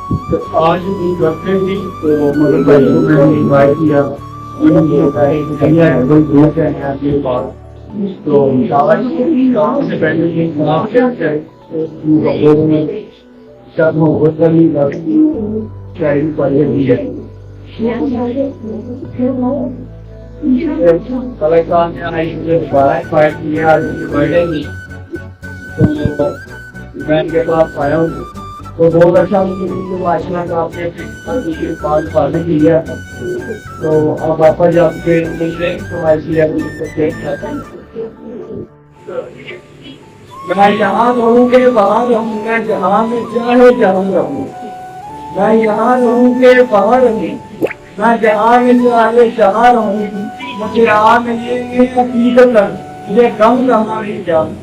तो आज भी करते थी तो मगर भाई को मैंने इनवाइट किया, उन्होंने बताया कि भैया है कोई दोस्त है यहाँ के पास, तो शाबाश काम से पहले ये आप क्या चाहे सब मोहब्बत करनी शायरी पढ़े भी है कलाकार ने आई मुझे दोबारा इनवाइट किया, आज मुझे बर्थडे थी तो मैं इनके पास आया हूँ तो बहुत अच्छा मुझे माशाल्लाह का आपने पास पाने किया तो अब वापस आपके मैं यहाँ रहूँ के बाहर रहूँ, मैं जहाँ में चाहे जहाँ रहूँ, मैं यहाँ रहूँ के बाहर रहूँ, मैं जहाँ में चाहे जहाँ रहूँ, मुझे यहाँ में ये हकीकत ये गम हमारी जान